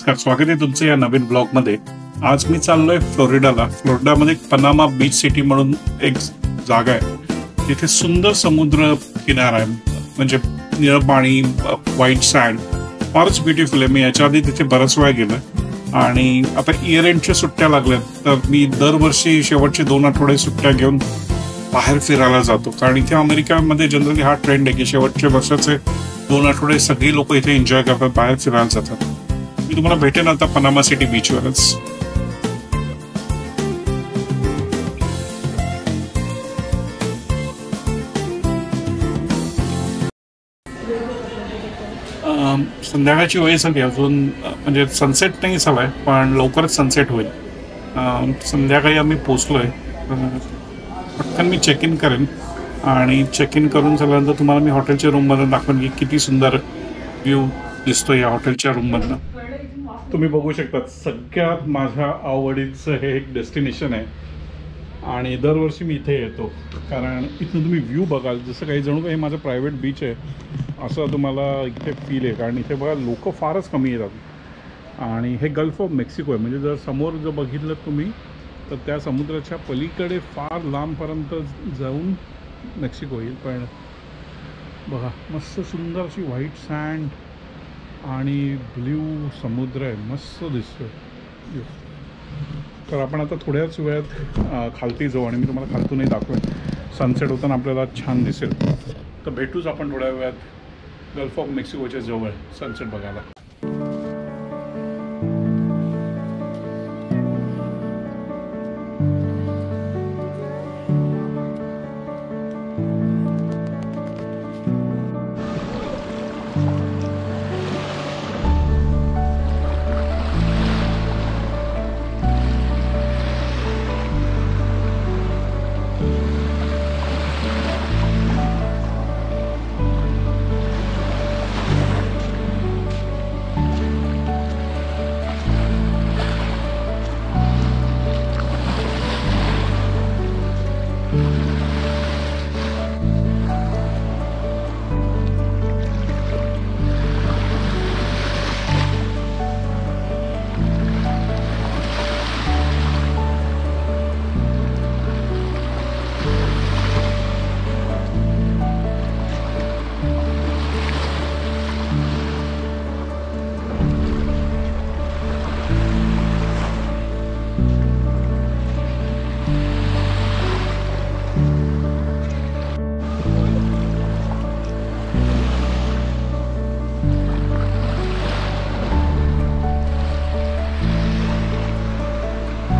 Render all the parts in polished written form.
नमस्कार, स्वागत आहे तुमचं या नवीन ब्लॉग मध्ये। आज मी चाललोय फ्लोरिडाला। फ्लोरिडामध्ये पनामा बीच सिटी म्हणून एक जागा आहे, तिथे सुंदर समुद्र किनारा आहे, म्हणजे निळं पाणी, व्हाईट सँड, फारच ब्युटिफुल आहे। मी याच्या आधी तिथे बराच वेळा गेलोय आणि आता इयर एंडच्या सुट्ट्या लागल्यात तर मी दरवर्षी शेवटचे 2 आठवडे सुट्ट्या घेऊन बाहेर फिरायला जातो, कारण इथे अमेरिकेमध्ये जनरली हा ट्रेंड आहे की शेवटच्या वर्षाचे 2 आठवडे सगळी लोक इथे एन्जॉय करतात, बाहेर फिरायला जातात। मी तुम्हाला भेटेन आता पनामा सिटी बीचवरच। संध्याकाळची वेळ झाली, अजून म्हणजे सनसेट नाही झालाय पण लवकरच सनसेट होईल। संध्याकाळी आम्ही पोचलोय, पटकन मी चेक इन करेन आणि चेक इन करून झाल्यानंतर तुम्हाला मी हॉटेलच्या रूम मधून दाखवेन की किती सुंदर व्ह्यू दिसतो या हॉटेलच्या रूम मधनं। तुम्ही बघू शकता, सगळ्यात माझ्या आवडीचं हे एक डेस्टिनेशन आहे आणि दरवर्षी मी इथे येतो, कारण इथून तुम्ही व्ह्यू बघाल जसं काही जणू काही माझं प्रायव्हेट बीच आहे असं तुम्हाला इथे फील आहे, कारण इथे बघा लोक फारच कमी येतात आणि हे गल्फ ऑफ मेक्सिको आहे। म्हणजे जर समोर जर बघितलं तुम्ही तर त्या समुद्राच्या पलीकडे फार लांबपर्यंत जाऊन मेक्सिको येईल। पण बघा मस्त सुंदर अशी व्हाईट सँड आणि ब्ल्यू समुद्र आहे, मस्त दिसतोय। तर आपण आता थोड्याच वेळात खालती जाऊ आणि मी तुम्हाला खालतूनही दाखवेन, सनसेट होताना आपल्याला छान दिसेल। तर भेटूच आपण थोड्या वेळात गल्फ ऑफ मेक्सिकोच्या जवळ सनसेट बघायला।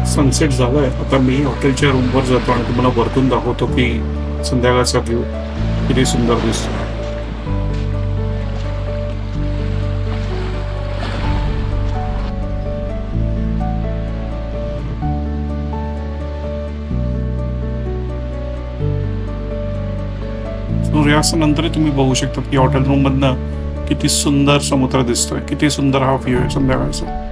सनसेट झालाय, आता मी हॉटेलच्या रूमवर जातो आणि तुम्हाला वरतून दाखवतो की संध्याकाळचा व्ह्यू किती सुंदर दिसतो। सूर्यास्तानंतर तुम्ही बघू शकता की हॉटेल रूम मधनं किती सुंदर समुद्र दिसतोय, किती सुंदर हा व्ह्यू आहे संध्याकाळचा।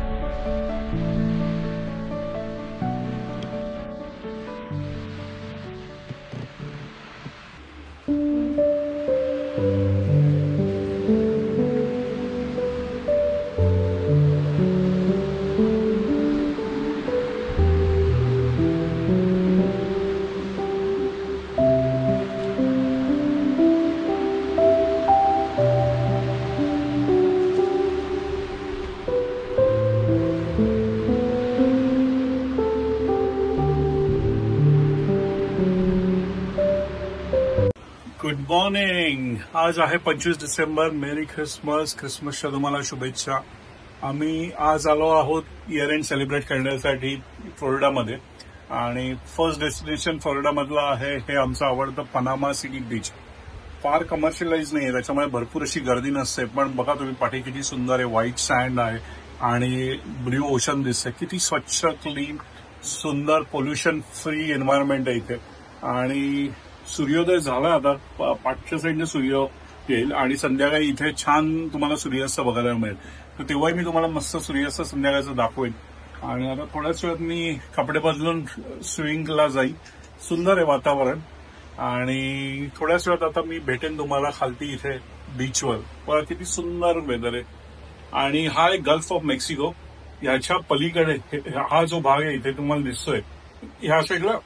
गुड मॉर्निंग, आज आहे 25 डिसेंबर। मेरी क्रिसमसच्या तुम्हाला शुभेच्छा। आम्ही आज आलो आहोत इयर एंड सेलिब्रेट करण्यासाठी फ्लोरिडामध्ये आणि फर्स्ट डेस्टिनेशन फ्लोरिडामधलं आहे हे आमचं आवडतं पनामा सिटी बीच। फार कमर्शियलाइज नाही आहे, त्याच्यामुळे भरपूर अशी गर्दी नसते, पण बघा तुम्ही पाठी किती सुंदर आहे, व्हाईट सँड आहे आणि ब्ल्यू ओशन दिसतंय, किती स्वच्छ, क्लीन, सुंदर, पोल्युशन फ्री एन्व्हायरमेंट आहे इथे। आणि सूर्योदय झाला, आता 5च्या साईडने सूर्य येईल आणि संध्याकाळी इथे छान तुम्हाला सूर्यास्त बघायला मिळेल। तर तेव्हाही मी तुम्हाला मस्त सूर्यास्त संध्याकाळचं दाखवेन। आणि आता थोड्याच वेळात मी कपडे बदलून स्विमिंगला जाईल। सुंदर आहे वातावरण आणि थोड्याच वेळात आता मी भेटेन तुम्हाला खालती इथे बीचवर। किती सुंदर वेदर आहे आणि हा आहे गल्फ ऑफ मेक्सिको। याच्या पलीकडे हा जो भाग आहे इथे तुम्हाला दिसतोय, ह्या साईडला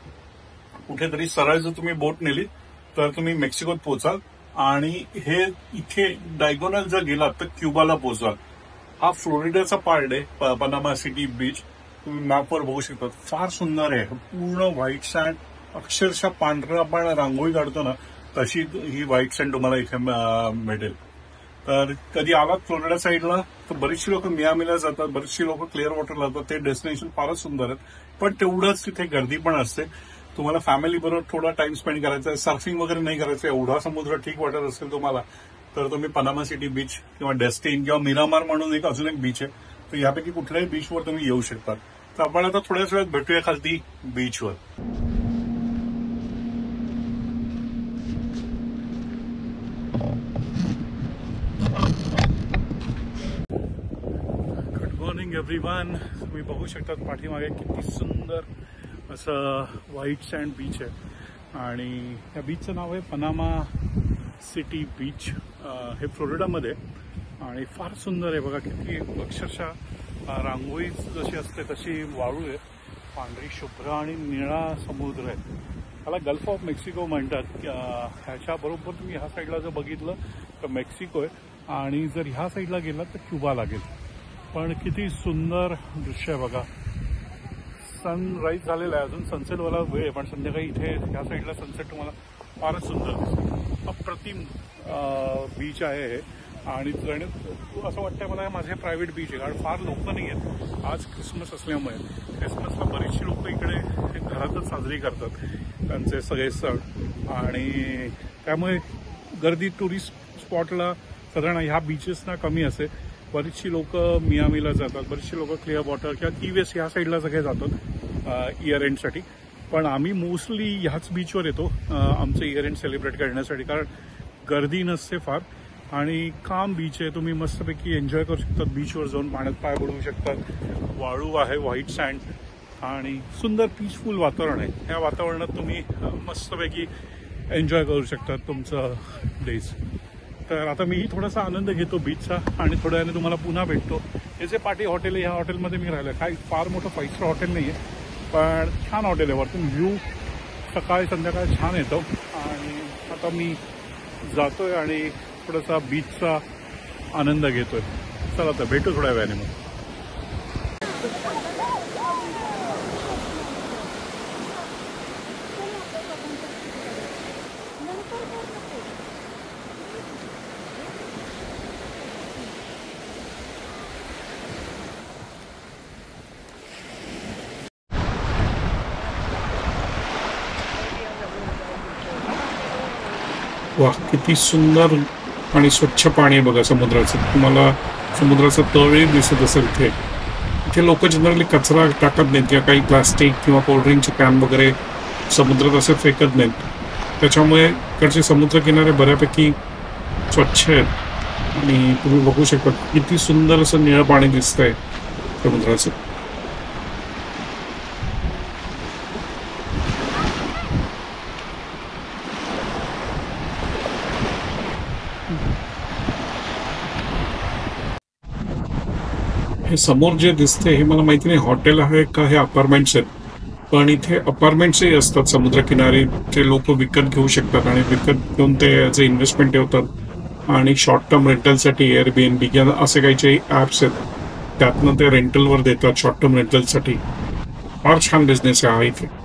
कुठेतरी सरळ जर तुम्ही बोट नेली तर तुम्ही मेक्सिकोत पोहोचाल आणि हे इथे डायगोनल जर गेलात तर क्युबाला पोहोचाल. हा फ्लोरिडाचा पार्ट आहे, पनामा सिटी बीच. तुम्ही मॅपवर बघू शकता, फार सुंदर आहे. पूर्ण व्हाईट सँड, अक्षरशः पांढरा आपण रांगोळी काढतो ना तशी ही व्हाईट सँड तुम्हाला इथे भेटेल. तर कधी आलात फ्लोरिडा साईडला तर बरीचशी लोक मियामीला जातात, बरीचशी लोक क्लिअर वॉटरला जातात. ते डेस्टिनेशन फारच सुंदर आहेत, पण तेवढंच तिथे गर्दी पण असते. तुम्हाला फॅमिली बरोबर थोडा टाइम स्पेंड करायचा आहे, सर्फिंग वगैरे नाही करायचं, एवढा समुद्र ठीक वाटत असेल तुम्हाला तर तुम्ही पनामा सिटी बीच किंवा डेस्टिन किंवा मिरामार म्हणून अजून एक बीच आहे, तर यापैकी कुठल्याही बीचवर तुम्ही येऊ शकता. तर आपण आता थोड्याच वेळात भेटूया खालती बीचवर. Good morning everyone. तुम्ही बघू शकता पाठीमागे किती सुंदर असं व्हाईट सँड बीच आहे आणि या बीचचं नाव आहे पनामा सिटी बीच. हे फ्लोरिडामध्ये आणि फार सुंदर आहे. बघा किती अक्षरशः रांगोळी जशी असते तशी वाळू आहे, पांढरी शुभ्र आणि निळा समुद्र आहे. त्याला गल्फ ऑफ मेक्सिको म्हणतात. ह्याच्याबरोबर तुम्ही ह्या साईडला जर बघितलं तर मेक्सिको आहे आणि जर ह्या साईडला गेलात तर क्युबा लागेल. पण किती सुंदर दृश्य आहे बघा. सनराईज झालेला आहे, अजून सनसेटवाला वेळ आहे, पण संध्याकाळी इथे ह्या साईडला सनसेट तुम्हाला फारच सुंदर दिसतो. अप्रतिम बीच आहे हे आणि असं वाटतंय मला माझे प्रायव्हेट बीच आहे, कारण फार लोक नाही आहेत. आज क्रिसमस असल्यामुळे क्रिसमसला बरीचशी लोक इकडे घरातच साजरी करतात त्यांचे सगळे सण आणि त्यामुळे गर्दी टुरिस्ट स्पॉटला साधारण ह्या बीचेसना कमी असते. बरीचशी लोक मियामीला जातात, बरीचशी लोक क्लिअर वॉटर किंवा की वेस्ट ह्या साईडला सगळे जातात इयर एंडसाठी. पण आम्ही मोस्टली ह्याच बीचवर येतो आमचं इयर एंड सेलिब्रेट करण्यासाठी, कारण गर्दी नसते फार आणि काम बीच आहे. तुम्ही मस्तपैकी एन्जॉय करू शकतात. बीचवर जाऊन पाण्यात पाय बुडवू शकतात. वाळू आहे, व्हाईट सँड आणि सुंदर पीसफुल वातावरण आहे. ह्या वातावरणात तुम्ही मस्तपैकी एन्जॉय करू शकतात तुमचं डेज. तर आता मीही थोडासा आनंद घेतो बीचचा आणि थोड्या वेळाने तुम्हाला पुन्हा भेटतो. हे जे पाटी हॉटेल आहे ह्या हॉटेलमध्ये मी राहिलो. काही फार मोठं 5 स्टार हॉटेल नाही आहे, पण छान हॉटेल आहे. वरतून व्ह्यू सकाळी संध्याकाळी छान येतो आणि आता मी जातोय आणि थोडासा बीचचा आनंद घेतोय. चला तर भेटू थोड्या वेळाने मग. वा, किती सुंदर आणि स्वच्छ पाणी आहे बघा समुद्राचं. तुम्हाला समुद्राचं तळही दिसत असेल. इथे लोक जनरली कचरा टाकत नाहीत किंवा काही प्लास्टिक किंवा कोल्ड्रिंकचे कॅन वगैरे समुद्रात असे फेकत नाहीत. त्याच्यामुळे इकडचे समुद्रकिनारे बऱ्यापैकी स्वच्छ आहेत आणि तुम्ही बघू शकता किती सुंदर असं निळं पाणी दिसतंय समुद्राचं. हे समोर जे दिसते हे मला माहिती नाही हॉटेल आहे का हे अपार्टमेंट्स आहेत, पण इथे अपार्टमेंट्सही असतात समुद्रकिनारी. ते लोक विकत घेऊ शकतात आणि विकत घेऊन ते ॲज अ इन्व्हेस्टमेंट ठेवतात आणि शॉर्ट टर्म रेंटलसाठी एअरबीएनबी किंवा असे काही ॲप्स आहेत त्यातनं ते रेंटलवर देतात शॉर्ट टर्म रेंटलसाठी. फार छान बिझनेस आहे हा इथे.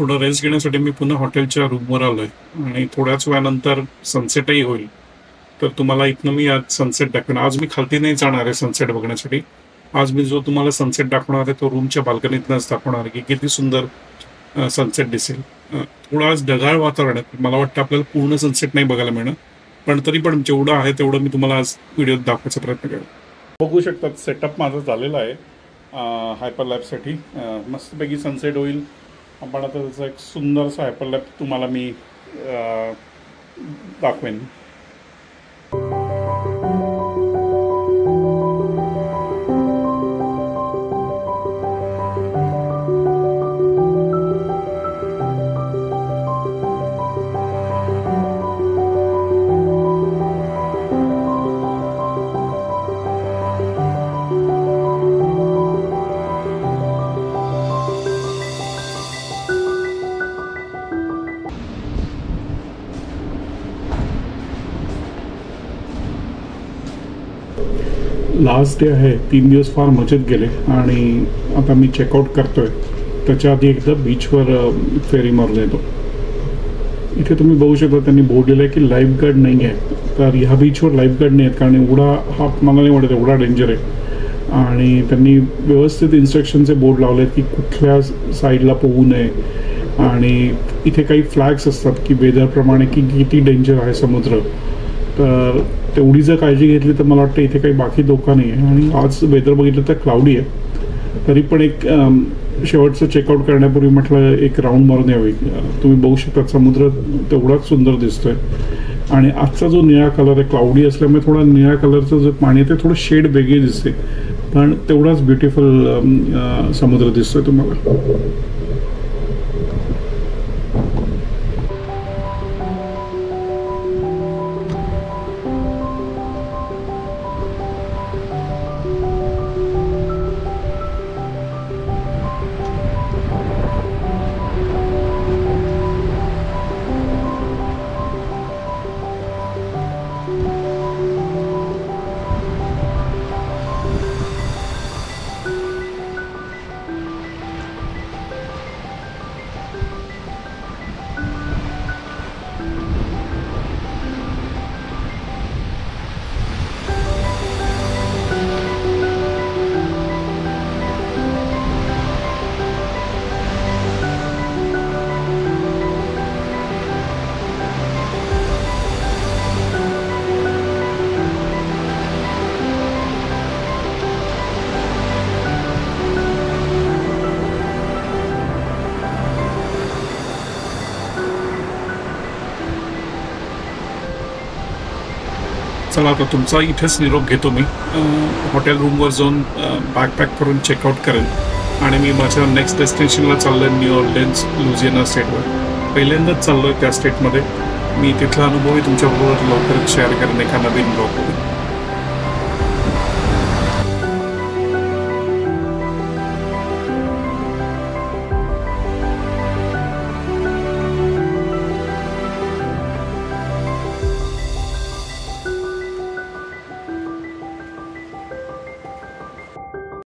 थोडं रेस्ट घेण्यासाठी मी पुन्हा हॉटेलच्या रूमवर आलो आहे आणि थोड्याच वेळानंतर सनसेटही होईल. तर तुम्हाला इथनं मी आज सनसेट दाखवेन. आज मी खालती नाही जाणार आहे सनसेट बघण्यासाठी. आज मी जो तुम्हाला सनसेट दाखवणार आहे तो रूमच्या बाल्कनीतनंच दाखवणार आहे की किती सुंदर सनसेट दिसेल. थोडं आज ढगाळ वातावरण आहे. मला वाटतं आपल्याला पूर्ण सनसेट नाही बघायला मिळणार, पण तरी पण जेवढं आहे तेवढं मी तुम्हाला आज व्हिडिओत दाखवायचा प्रयत्न करेन. बघू शकतात सेटअप माझा झालेला आहे हायपर लॅबसाठी. मस्तपैकी सनसेट होईल. आपण आता त्याचा एक सुंदरसा हायपर लॅब तुम्हाला मी दाखवेन. लास्ट डे आहे. 3 दिवस फार मजेत गेले आणि आता मी चेकआउट करतोय. त्याच्या आधी एकदा बीचवर फेरी मारून येतो. इथे तुम्ही बघू शकता त्यांनी बोर्ड लिहिलं आहे की लाईफ गार्ड नाही आहे. तर ह्या बीचवर लाईफ गार्ड नाही आहेत कारण एवढा हा मला नाही वाटत एवढा डेंजर आहे. आणि त्यांनी व्यवस्थित इन्स्ट्रक्शनचे बोर्ड लावले आहेत की कुठल्या साईडला पोहू नये. आणि इथे काही फ्लॅग्स असतात की वेदरप्रमाणे की किती डेंजर आहे समुद्र. तर तेवढी जर काळजी घेतली तर मला वाटतं इथे काही बाकी धोका नाही आहे. आणि आज वेदर बघितलं तर क्लाउडी आहे. तरी पण एक शेवटचं चेकआउट करण्यापूर्वी म्हटलं एक राऊंड मारून यावी. तुम्ही बघू शकता समुद्र तेवढाच सुंदर दिसतोय. आणि आजचा जो निळा कलर आहे क्लाउडी असल्यामुळे थोडा निळ्या कलरचं जो पाणी आहे ते थोडं शेड वेगळी दिसते, पण तेवढाच ब्युटिफुल समुद्र दिसतोय तुम्हाला. चला आता तुमचा इथेच निरोप घेतो मी. हॉटेल रूमवर जाऊन बॅग पॅक करून चेकआउट करेन आणि मी माझ्या नेक्स्ट डेस्टिनेशनला चाललो आहे न्यू ऑर्लिन्स लुझियाना स्टेटवर. पहिल्यांदाच चाललो आहे त्या स्टेटमध्ये. मी तिथला अनुभवही तुमच्याबरोबर लवकरच शेअर करेन एका नवीन ब्लॉगमध्ये.